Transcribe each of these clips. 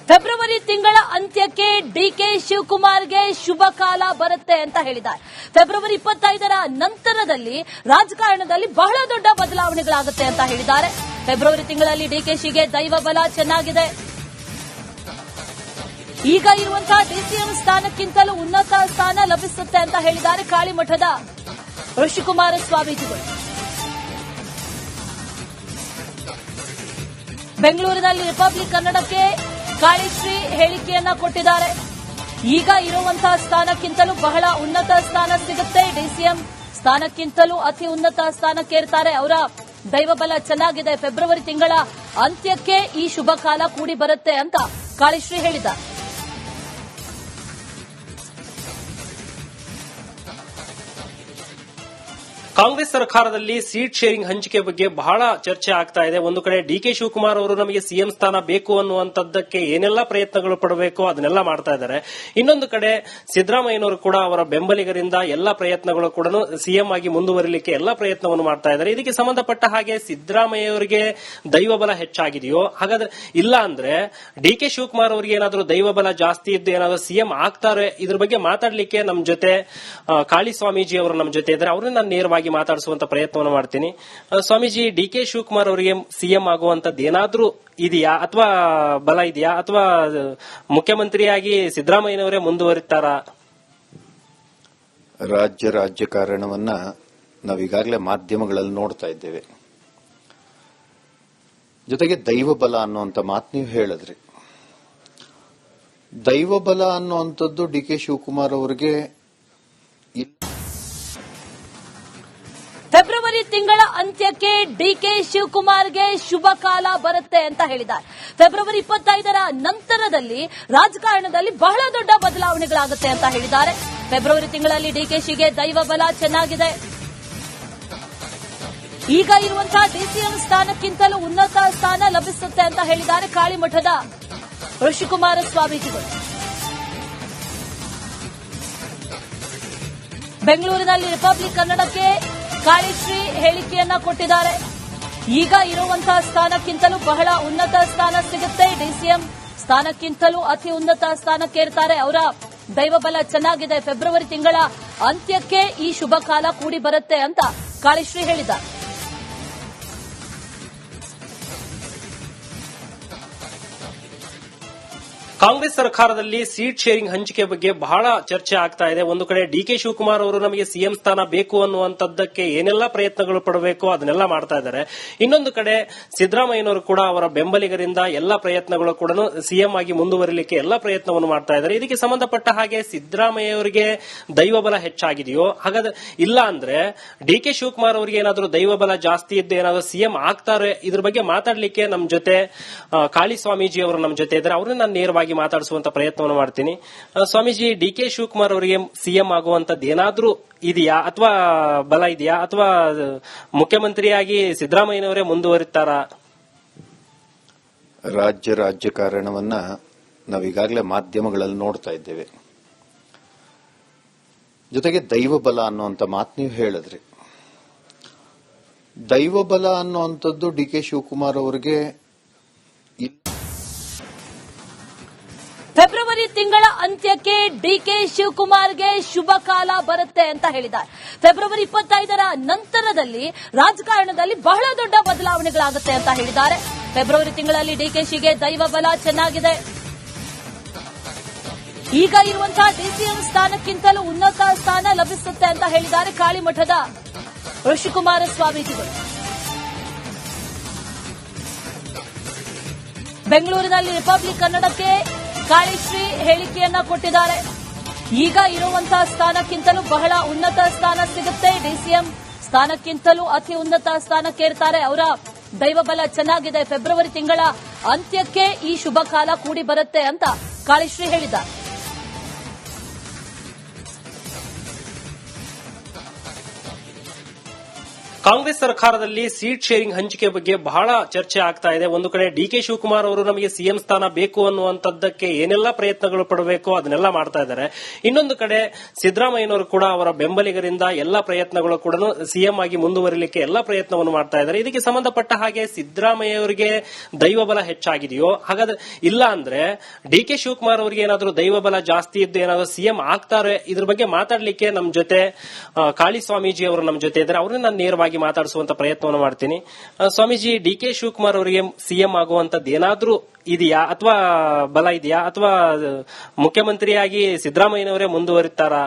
February ತಿಂಗಳ ಅಂತ್ಯಕ್ಕೆ DK ಶಿವಕುಮಾರ್ಗೆ ಶುಭ ಕಾಲ ಬರುತ್ತೆ ಅಂತ ಹೇಳಿದ್ದಾರೆ. ಫೆಬ್ರವರಿ 25ರ ನಂತರದಲ್ಲಿ ರಾಜಕಾರಣದಲ್ಲಿ ಬಹಳ ದೊಡ್ಡ ಬದಲಾವಣೆಗಳಾಗುತ್ತೆ ಅಂತ ಹೇಳಿದ್ದಾರೆ. ಫೆಬ್ರವರಿ ತಿಂಗಳಲ್ಲಿ ಡಿಕೆಶಿಗೆ ದೈವ ಬಲ ಚೆನ್ನಾಗಿದೆ. ಈಗ ಇರುವಂತಹ ಡಿಸಿಎಂ ಸ್ಥಾನಕ್ಕಿಂತಲೂ ಉನ್ನತ ಸ್ಥಾನ ಲಭಿಸುತ್ತೆ ಅಂತ ಹೇಳಿದ್ದಾರೆ ಕಾಳಿಮಠದ ಋಷಿಕುಮಾರ ಸ್ವಾಮೀಜಿಗಳು. ಬೆಂಗಳೂರಿನಲ್ಲಿ ರಿಪಬ್ಲಿಕ್ ಕನ್ನಡಕ್ಕೆ ಕಾಳಿಶ್ರೀ ಹೇಳಿಕೆಯನ್ನ ಕೊಟ್ಟಿದ್ದಾರೆ. ಈಗ ಇರುವಂತಹ ಸ್ಥಾನಕ್ಕಿಂತಲೂ ಬಹಳ ಉನ್ನತ ಸ್ಥಾನ ಸಿಗುತ್ತೆ. ಡಿಸಿಎಂ ಸ್ಥಾನಕ್ಕಿಂತಲೂ ಅತಿ ಉನ್ನತ ಸ್ಥಾನಕ್ಕೇರ್ತಾರೆ. ಅವರ ದೈವಬಲ ಚೆನ್ನಾಗಿದೆ. ಫೆಬ್ರವರಿ ತಿಂಗಳ ಅಂತ್ಯಕ್ಕೆ ಈ ಶುಭ ಕಾಲ ಕೂಡಿ ಬರುತ್ತೆ ಅಂತ ಕಾಳಿಶ್ರೀ ಹೇಳಿದ್ದಾರೆ. ಕಾಂಗ್ರೆಸ್ ಸರ್ಕಾರದಲ್ಲಿ ಸೀಟ್ ಶೇರಿಂಗ್ ಹಂಚಿಕೆ ಬಗ್ಗೆ ಬಹಳ ಚರ್ಚೆ ಆಗ್ತಾ ಇದೆ. ಒಂದು ಕಡೆ ಡಿಕೆ ಶಿವಕುಮಾರ್ ಅವರು ನಮಗೆ ಸಿಎಂ ಸ್ಥಾನ ಬೇಕು ಅನ್ನುವಂಥದ್ದಕ್ಕೆ ಏನೆಲ್ಲ ಪ್ರಯತ್ನಗಳು ಪಡಬೇಕು ಅದನ್ನೆಲ್ಲ ಮಾಡ್ತಾ ಇದ್ದಾರೆ. ಇನ್ನೊಂದು ಕಡೆ ಸಿದ್ದರಾಮಯ್ಯನವರು ಕೂಡ ಅವರ ಬೆಂಬಲಿಗರಿಂದ ಎಲ್ಲ ಪ್ರಯತ್ನಗಳು ಕೂಡ ಸಿಎಂ ಆಗಿ ಮುಂದುವರಿಲಿಕ್ಕೆ ಎಲ್ಲ ಪ್ರಯತ್ನವನ್ನು ಮಾಡ್ತಾ ಇದ್ದಾರೆ. ಇದಕ್ಕೆ ಸಂಬಂಧಪಟ್ಟ ಹಾಗೆ ಸಿದ್ದರಾಮಯ್ಯವರಿಗೆ ದೈವಬಲ ಹೆಚ್ಚಾಗಿದೆಯೋ, ಹಾಗಾದ್ರೆ ಇಲ್ಲ ಅಂದ್ರೆ ಡಿಕೆ ಶಿವಕುಮಾರ್ ಅವರಿಗೆ ಏನಾದರೂ ದೈವಬಲ ಜಾಸ್ತಿ ಇದ್ದು ಏನಾದರೂ ಸಿಎಂ ಆಗ್ತಾರೆ, ಇದ್ರ ಬಗ್ಗೆ ಮಾತಾಡ್ಲಿಕ್ಕೆ ನಮ್ಮ ಜೊತೆ ಕಾಳಿ ಸ್ವಾಮೀಜಿ ಅವರು ನಮ್ಮ ಜೊತೆ ಇದ್ದಾರೆ. ಅವ್ರನ್ನ ನಾನು ನೇರವಾಗಿ ಮಾತಾಡಿಸುವಂತ ಪ್ರಯತ್ನವನ್ನು ಮಾಡ್ತೀನಿ. ಸ್ವಾಮೀಜಿ, ಡಿಕೆ ಶಿವಕುಮಾರ್ ಅವರಿಗೆ ಸಿಎಂ ಆಗುವಂತದ್ದು ಏನಾದ್ರೂ ಇದೆಯಾ, ಅಥವಾ ಬಲ ಇದೆಯಾ, ಅಥವಾ ಮುಖ್ಯಮಂತ್ರಿಯಾಗಿ ಸಿದ್ದರಾಮಯ್ಯನವರೇ ಮುಂದುವರಿತಾರಾ? ರಾಜಕಾರಣವನ್ನ ನಾವೀಗಾಗಲೇ ಮಾಧ್ಯಮಗಳಲ್ಲಿ ನೋಡ್ತಾ ಇದ್ದೇವೆ. ಜೊತೆಗೆ ದೈವಬಲ ಅನ್ನುವಂತ ಮಾತು ನೀವು ಹೇಳಿದ್ರಿ. ದೈವಬಲ ಅನ್ನುವಂಥದ್ದು ಡಿಕೆ ಶಿವಕುಮಾರ್ ಅವರಿಗೆ ಫೆಬ್ರವರಿ ತಿಂಗಳ ಅಂತ್ಯಕ್ಕೆ ಡಿಕೆ ಶಿವಕುಮಾರ್ಗೆ ಶುಭ ಕಾಲ ಬರುತ್ತೆ ಅಂತ ಹೇಳಿದ್ದಾರೆ. ಫೆಬ್ರವರಿ 25ರ ನಂತರದಲ್ಲಿ ರಾಜಕಾರಣದಲ್ಲಿ ಬಹಳ ದೊಡ್ಡ ಬದಲಾವಣೆಗಳಾಗುತ್ತೆ ಅಂತ ಹೇಳಿದ್ದಾರೆ. ಫೆಬ್ರವರಿ ತಿಂಗಳಲ್ಲಿ ಡಿಕೆಶಿಗೆ ದೈವ ಬಲ ಚೆನ್ನಾಗಿದೆ. ಈಗ ಇರುವಂತಹ ಡಿಸಿಎಂ ಸ್ಥಾನಕ್ಕಿಂತಲೂ ಉನ್ನತ ಸ್ಥಾನ ಲಭಿಸುತ್ತೆ ಅಂತ ಹೇಳಿದ್ದಾರೆ ಕಾಳಿಮಠದ ಋಷಿಕುಮಾರ ಸ್ವಾಮೀಜಿಗಳು. ಬೆಂಗಳೂರಿನಲ್ಲಿ ರಿಪಬ್ಲಿಕ್ ಕನ್ನಡಕ್ಕೆ ಕಾಳಿಶ್ರೀ ಹೇಳಿಕೆಯನ್ನ ಕೊಟ್ಟಿದ್ದಾರೆ. ಈಗ ಇರುವಂತಹ ಸ್ಥಾನಕ್ಕಿಂತಲೂ ಬಹಳ ಉನ್ನತ ಸ್ಥಾನ ಸಿಗುತ್ತೆ. ಡಿಸಿಎಂ ಸ್ಥಾನಕ್ಕಿಂತಲೂ ಅತಿ ಉನ್ನತ ಸ್ಥಾನಕ್ಕೇರ್ತಾರೆ. ಅವರ ದೈವಬಲ ಚೆನ್ನಾಗಿದೆ. ಫೆಬ್ರವರಿ ತಿಂಗಳ ಅಂತ್ಯಕ್ಕೆ ಈ ಶುಭ ಕಾಲ ಕೂಡಿ ಬರುತ್ತೆ ಅಂತ ಕಾಳಿಶ್ರೀ ಹೇಳಿದ್ದಾರೆ. ಕಾಂಗ್ರೆಸ್ ಸರ್ಕಾರದಲ್ಲಿ ಸೀಟ್ ಶೇರಿಂಗ್ ಹಂಚಿಕೆ ಬಗ್ಗೆ ಬಹಳ ಚರ್ಚೆ ಆಗ್ತಾ ಇದೆ. ಒಂದು ಕಡೆ ಡಿಕೆ ಶಿವಕುಮಾರ್ ಅವರು ನಮಗೆ ಸಿಎಂ ಸ್ಥಾನ ಬೇಕು ಅನ್ನುವಂಥದ್ದಕ್ಕೆ ಏನೆಲ್ಲ ಪ್ರಯತ್ನಗಳು ಪಡಬೇಕು ಅದನ್ನೆಲ್ಲ ಮಾಡ್ತಾ ಇದ್ದಾರೆ. ಇನ್ನೊಂದು ಕಡೆ ಸಿದ್ದರಾಮಯ್ಯನವರು ಕೂಡ ಅವರ ಬೆಂಬಲಿಗರಿಂದ ಎಲ್ಲ ಪ್ರಯತ್ನಗಳು ಕೂಡ ಸಿಎಂ ಆಗಿ ಮುಂದುವರಿಲಿಕ್ಕೆ ಎಲ್ಲ ಪ್ರಯತ್ನವನ್ನು ಮಾಡ್ತಾ ಇದ್ದಾರೆ. ಇದಕ್ಕೆ ಸಂಬಂಧಪಟ್ಟ ಹಾಗೆ ಸಿದ್ದರಾಮಯ್ಯವರಿಗೆ ದೈವಬಲ ಹೆಚ್ಚಾಗಿದೆಯೋ, ಹಾಗಾದ್ರೆ ಇಲ್ಲ ಅಂದ್ರೆ ಡಿಕೆ ಶಿವಕುಮಾರ್ ಅವರಿಗೆ ಏನಾದರೂ ದೈವಬಲ ಜಾಸ್ತಿ ಇದ್ದು ಏನಾದರೂ ಸಿಎಂ ಆಗ್ತಾರೆ, ಇದ್ರ ಬಗ್ಗೆ ಮಾತಾಡ್ಲಿಕ್ಕೆ ನಮ್ಮ ಜೊತೆ ಕಾಳಿ ಸ್ವಾಮೀಜಿ ಅವರು ನಮ್ಮ ಜೊತೆ ಇದ್ದಾರೆ. ಅವ್ರನ್ನ ನಾನು ನೇರವಾಗಿ ಮಾತಾಡಿಸುವಂತ ಪ್ರಯತ್ನವನ್ನು ಮಾಡ್ತೀನಿ. ಸ್ವಾಮೀಜಿ, ಡಿಕೆ ಶಿವಕುಮಾರ್ ಅವರಿಗೆ ಸಿಎಂ ಆಗುವಂತದ್ದು ಏನಾದ್ರೂ ಇದೆಯಾ, ಅಥವಾ ಬಲ ಇದೆಯಾ, ಅಥವಾ ಮುಖ್ಯಮಂತ್ರಿಯಾಗಿ ಸಿದ್ದರಾಮಯ್ಯನವರೇ ಮುಂದುವರಿತಾರಾ? ರಾಜಕಾರಣವನ್ನ ನಾವೀಗಾಗಲೇ ಮಾಧ್ಯಮಗಳಲ್ಲಿ ನೋಡ್ತಾ ಇದ್ದೇವೆ. ಜೊತೆಗೆ ದೈವಬಲ ಅನ್ನುವಂತ ಮಾತು ನೀವು ಹೇಳಿದ್ರಿ. ದೈವಬಲ ಅನ್ನುವಂಥದ್ದು ಡಿಕೆ ಶಿವಕುಮಾರ್ ಅವರಿಗೆ ಫೆಬ್ರವರಿ ತಿಂಗಳ ಅಂತ್ಯಕ್ಕೆ ಡಿಕೆ ಶಿವಕುಮಾರ್ಗೆ ಶುಭ ಕಾಲ ಬರುತ್ತೆ ಅಂತ ಹೇಳಿದ್ದಾರೆ. ಫೆಬ್ರವರಿ 25ರ ನಂತರದಲ್ಲಿ ರಾಜಕಾರಣದಲ್ಲಿ ಬಹಳ ದೊಡ್ಡ ಬದಲಾವಣೆಗಳಾಗುತ್ತೆ ಅಂತ ಹೇಳಿದ್ದಾರೆ. ಫೆಬ್ರವರಿ ತಿಂಗಳಲ್ಲಿ ಡಿಕೆಶಿಗೆ ದೈವ ಬಲ ಚೆನ್ನಾಗಿದೆ. ಈಗ ಇರುವಂತಹ ಡಿಸಿಎಂ ಸ್ಥಾನಕ್ಕಿಂತಲೂ ಉನ್ನತ ಸ್ಥಾನ ಲಭಿಸುತ್ತೆ ಅಂತ ಹೇಳಿದ್ದಾರೆ ಕಾಳಿಮಠದ ಋಷಿಕುಮಾರ ಸ್ವಾಮೀಜಿಗಳು. ಬೆಂಗಳೂರಿನಲ್ಲಿ ರಿಪಬ್ಲಿಕ್ ಕನ್ನಡಕ್ಕೆ ಕಾಳಿಶ್ರೀ ಹೇಳಿಕೆಯನ್ನ ಕೊಟ್ಟಿದ್ದಾರೆ. ಈಗ ಇರುವಂತಹ ಸ್ಥಾನಕ್ಕಿಂತಲೂ ಬಹಳ ಉನ್ನತ ಸ್ಥಾನ ಸಿಗುತ್ತೆ. ಡಿಸಿಎಂ ಸ್ಥಾನಕ್ಕಿಂತಲೂ ಅತಿ ಉನ್ನತ ಸ್ಥಾನಕ್ಕೇರ್ತಾರೆ. ಅವರ ದೈವಬಲ ಚೆನ್ನಾಗಿದೆ. ಫೆಬ್ರವರಿ ತಿಂಗಳ ಅಂತ್ಯಕ್ಕೆ ಈ ಶುಭ ಕಾಲ ಕೂಡಿ ಬರುತ್ತೆ ಅಂತ ಕಾಳಿಶ್ರೀ ಹೇಳಿದ್ದಾರೆ. ಕಾಂಗ್ರೆಸ್ ಸರ್ಕಾರದಲ್ಲಿ ಸೀಟ್ ಶೇರಿಂಗ್ ಹಂಚಿಕೆ ಬಗ್ಗೆ ಬಹಳ ಚರ್ಚೆ ಆಗ್ತಾ ಇದೆ. ಒಂದು ಕಡೆ ಡಿಕೆ ಶಿವಕುಮಾರ್ ಅವರು ನಮಗೆ ಸಿಎಂ ಸ್ಥಾನ ಬೇಕು ಅನ್ನುವಂಥದ್ದಕ್ಕೆ ಏನೆಲ್ಲ ಪ್ರಯತ್ನಗಳು ಪಡಬೇಕು ಅದನ್ನೆಲ್ಲ ಮಾಡ್ತಾ ಇದ್ದಾರೆ. ಇನ್ನೊಂದು ಕಡೆ ಸಿದ್ದರಾಮಯ್ಯನವರು ಕೂಡ ಅವರ ಬೆಂಬಲಿಗರಿಂದ ಎಲ್ಲಾ ಪ್ರಯತ್ನಗಳು ಕೂಡ ಸಿಎಂ ಆಗಿ ಮುಂದುವರಿಲಿಕ್ಕೆ ಎಲ್ಲಾ ಪ್ರಯತ್ನವನ್ನು ಮಾಡ್ತಾ ಇದ್ದಾರೆ. ಇದಕ್ಕೆ ಸಂಬಂಧಪಟ್ಟ ಹಾಗೆ ಸಿದ್ದರಾಮಯ್ಯ ಅವರಿಗೆ ದೈವಬಲ ಹೆಚ್ಚಾಗಿದೆಯೋ, ಹಾಗಾದ್ರೆ ಇಲ್ಲ ಅಂದ್ರೆ ಡಿಕೆ ಶಿವಕುಮಾರ್ ಅವರಿಗೆ ಏನಾದರೂ ದೈವಬಲ ಜಾಸ್ತಿ ಇದ್ದು ಏನಾದರೂ ಸಿಎಂ ಆಗ್ತಾರೆ, ಇದ್ರ ಬಗ್ಗೆ ಮಾತಾಡ್ಲಿಕ್ಕೆ ನಮ್ಮ ಜೊತೆ ಕಾಳಿ ಸ್ವಾಮೀಜಿ ಅವರು ನಮ್ಮ ಜೊತೆ ಇದ್ದಾರೆ. ಅವ್ರನ್ನ ನಾನು ನೇರವಾಗಿ ಮಾತಾಡಿಸುವಂತ ಪ್ರಯತ್ನವನ್ನು ಮಾಡ್ತೀನಿ. ಸ್ವಾಮೀಜಿ, ಡಿಕೆ ಶಿವಕುಮಾರ್ ಅವರಿಗೆ ಸಿಎಂ ಆಗುವಂತದ್ದು ಏನಾದ್ರೂ ಇದೆಯಾ, ಅಥವಾ ಬಲ ಇದೆಯಾ, ಅಥವಾ ಮುಖ್ಯಮಂತ್ರಿಯಾಗಿ ಸಿದ್ದರಾಮಯ್ಯನವರೇ ಮುಂದುವರಿತಾರಾ?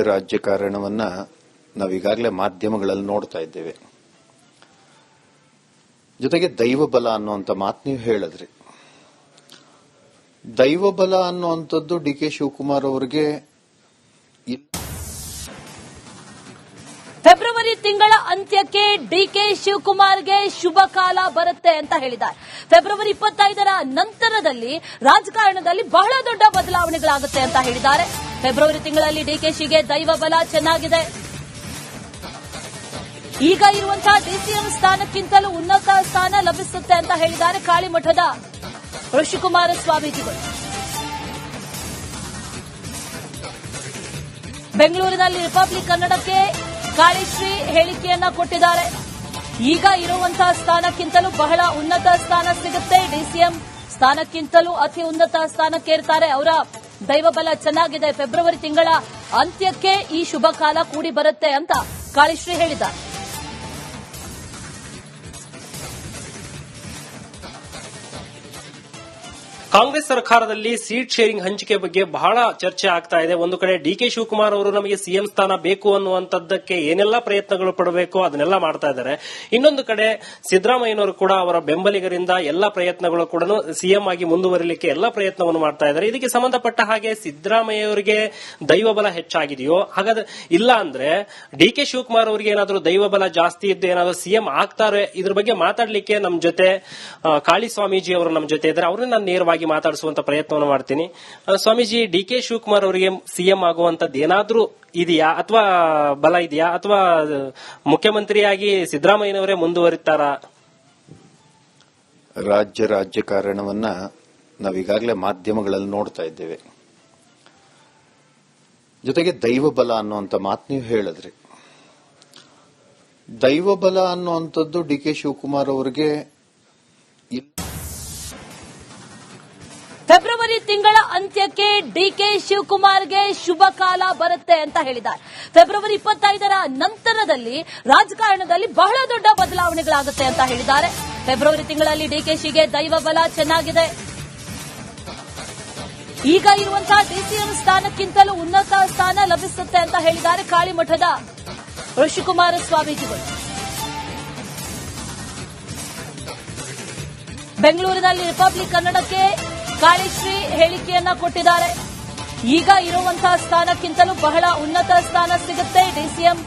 ರಾಜಕಾರಣವನ್ನ ನಾವೀಗಾಗಲೇ ಮಾಧ್ಯಮಗಳಲ್ಲಿ ನೋಡ್ತಾ ಇದ್ದೇವೆ. ಜೊತೆಗೆ ದೈವಬಲ ಅನ್ನುವಂತ ಮಾತು ನೀವು ಹೇಳಿದ್ರಿ. ದೈವಬಲ ಅನ್ನುವಂಥದ್ದು ಡಿಕೆ ಶಿವಕುಮಾರ್ ಅವರಿಗೆ ಫೆಬ್ರವರಿ ತಿಂಗಳ ಅಂತ್ಯಕ್ಕೆ ಡಿಕೆ ಶಿವಕುಮಾರ್ಗೆ ಶುಭ ಕಾಲ ಬರುತ್ತೆ ಅಂತ ಹೇಳಿದ್ದಾರೆ. ಫೆಬ್ರವರಿ 25ರ ನಂತರದಲ್ಲಿ ರಾಜಕಾರಣದಲ್ಲಿ ಬಹಳ ದೊಡ್ಡ ಬದಲಾವಣೆಗಳಾಗುತ್ತೆ ಅಂತ ಹೇಳಿದ್ದಾರೆ. ಫೆಬ್ರವರಿ ತಿಂಗಳಲ್ಲಿ ಡಿಕೆಶಿಗೆ ದೈವ ಬಲ ಚೆನ್ನಾಗಿದೆ. ಈಗ ಇರುವಂತಹ ಡಿಸಿಎಂ ಸ್ಥಾನಕ್ಕಿಂತಲೂ ಉನ್ನತ ಸ್ಥಾನ ಲಭಿಸುತ್ತೆ ಅಂತ ಹೇಳಿದ್ದಾರೆ ಕಾಳಿಮಠದ ಋಷಿಕುಮಾರ ಸ್ವಾಮೀಜಿಗಳು. ಬೆಂಗಳೂರಿನಲ್ಲಿ ರಿಪಬ್ಲಿಕ್ ಕನ್ನಡಕ್ಕೆ ಕಾಳಿಶ್ರೀ ಹೇಳಿಕೆಯನ್ನ ಕೊಟ್ಟಿದ್ದಾರೆ. ಈಗ ಇರುವಂತಹ ಸ್ಥಾನಕ್ಕಿಂತಲೂ ಬಹಳ ಉನ್ನತ ಸ್ಥಾನ ಸಿಗುತ್ತೆ. ಡಿಸಿಎಂ ಸ್ಥಾನಕ್ಕಿಂತಲೂ ಅತಿ ಉನ್ನತ ಸ್ಥಾನಕ್ಕೇರ್ತಾರೆ. ಅವರ ದೈವಬಲ ಚೆನ್ನಾಗಿದೆ. ಫೆಬ್ರವರಿ ತಿಂಗಳ ಅಂತ್ಯಕ್ಕೆ ಈ ಶುಭ ಕಾಲ ಕೂಡಿ ಬರುತ್ತೆ ಅಂತ ಕಾಳಿಶ್ರೀ ಹೇಳಿದ್ದಾರೆ. ಕಾಂಗ್ರೆಸ್ ಸರ್ಕಾರದಲ್ಲಿ ಸೀಟ್ ಶೇರಿಂಗ್ ಹಂಚಿಕೆ ಬಗ್ಗೆ ಬಹಳ ಚರ್ಚೆ ಆಗ್ತಾ ಇದೆ. ಒಂದು ಕಡೆ ಡಿಕೆ ಶಿವಕುಮಾರ್ ಅವರು ನಮಗೆ ಸಿಎಂ ಸ್ಥಾನ ಬೇಕು ಅನ್ನುವಂಥದ್ದಕ್ಕೆ ಏನೆಲ್ಲ ಪ್ರಯತ್ನಗಳು ಪಡಬೇಕು ಅದನ್ನೆಲ್ಲ ಮಾಡ್ತಾ ಇದ್ದಾರೆ. ಇನ್ನೊಂದು ಕಡೆ ಸಿದ್ದರಾಮಯ್ಯನವರು ಕೂಡ ಅವರ ಬೆಂಬಲಿಗರಿಂದ ಎಲ್ಲಾ ಪ್ರಯತ್ನಗಳು ಕೂಡ ಸಿಎಂ ಆಗಿ ಮುಂದುವರಿಲಿಕ್ಕೆ ಎಲ್ಲಾ ಪ್ರಯತ್ನವನ್ನು ಮಾಡ್ತಾ ಇದ್ದಾರೆ. ಇದಕ್ಕೆ ಸಂಬಂಧಪಟ್ಟ ಹಾಗೆ ಸಿದ್ದರಾಮಯ್ಯ ಅವರಿಗೆ ದೈವಬಲ ಹೆಚ್ಚಾಗಿದೆಯೋ, ಹಾಗಾದ್ರೆ ಇಲ್ಲ ಅಂದ್ರೆ ಡಿಕೆ ಶಿವಕುಮಾರ್ ಅವರಿಗೆ ಏನಾದರೂ ದೈವಬಲ ಜಾಸ್ತಿ ಇದ್ದು ಏನಾದರೂ ಸಿಎಂ ಆಗ್ತಾರೆ, ಇದ್ರ ಬಗ್ಗೆ ಮಾತಾಡ್ಲಿಕ್ಕೆ ನಮ್ಮ ಜೊತೆ ಕಾಳಿ ಸ್ವಾಮೀಜಿ ಅವರು ನಮ್ಮ ಜೊತೆ ಇದ್ದಾರೆ. ಅವ್ರನ್ನ ನಾನು ನೇರವಾಗಿ ಮಾತಾಡಿಸುವಂತ ಪ್ರಯತ್ನವನ್ನು ಮಾಡ್ತೀನಿ. ಸ್ವಾಮೀಜಿ, ಡಿಕೆ ಶಿವಕುಮಾರ್ ಅವರಿಗೆ ಸಿಎಂ ಆಗುವಂತದ್ದು ಏನಾದ್ರೂ ಇದೆಯಾ, ಅಥವಾ ಬಲ ಇದೆಯಾ, ಅಥವಾ ಮುಖ್ಯಮಂತ್ರಿಯಾಗಿ ಸಿದ್ದರಾಮಯ್ಯನವರೇ ಮುಂದುವರಿತಾರಾ? ರಾಜಕಾರಣವನ್ನ ನಾವೀಗಾಗಲೇ ಮಾಧ್ಯಮಗಳಲ್ಲಿ ನೋಡ್ತಾ ಇದ್ದೇವೆ. ಜೊತೆಗೆ ದೈವಬಲ ಅನ್ನುವಂತ ಮಾತು ನೀವು ಹೇಳಿದ್ರಿ. ದೈವಬಲ ಅನ್ನುವಂಥದ್ದು ಡಿಕೆ ಶಿವಕುಮಾರ್ ಅವರಿಗೆ ಫೆಬ್ರವರಿ ತಿಂಗಳ ಅಂತ್ಯಕ್ಕೆ ಡಿಕೆ ಶಿವಕುಮಾರ್ಗೆ ಶುಭ ಕಾಲ ಬರುತ್ತೆ ಅಂತ ಹೇಳಿದ್ದಾರೆ. ಫೆಬ್ರವರಿ 25ರ ನಂತರದಲ್ಲಿ ರಾಜಕಾರಣದಲ್ಲಿ ಬಹಳ ದೊಡ್ಡ ಬದಲಾವಣೆಗಳಾಗುತ್ತೆ ಅಂತ ಹೇಳಿದ್ದಾರೆ. ಫೆಬ್ರವರಿ ತಿಂಗಳಲ್ಲಿ ಡಿಕೆಶಿಗೆ ದೈವ ಬಲ ಚೆನ್ನಾಗಿದೆ. ಈಗ ಇರುವಂತಹ ಡಿಸಿಎಂ ಸ್ಥಾನಕ್ಕಿಂತಲೂ ಉನ್ನತ ಸ್ಥಾನ ಲಭಿಸುತ್ತೆ ಅಂತ ಹೇಳಿದ್ದಾರೆ ಕಾಳಿಮಠದ ಋಷಿಕುಮಾರ ಸ್ವಾಮೀಜಿಗಳು. ಬೆಂಗಳೂರಿನಲ್ಲಿ ರಿಪಬ್ಲಿಕ್ ಕನ್ನಡಕ್ಕೆ ಕಾಳಿಶ್ರೀ ಹೇಳಿಕೆಯನ್ನ ಕೊಟ್ಟಿದ್ದಾರೆ. ಈಗ ಇರುವಂತಹ ಸ್ಥಾನಕ್ಕಿಂತಲೂ ಬಹಳ ಉನ್ನತ ಸ್ಥಾನ ಸಿಗುತ್ತೆ. ಡಿಸಿಎಂ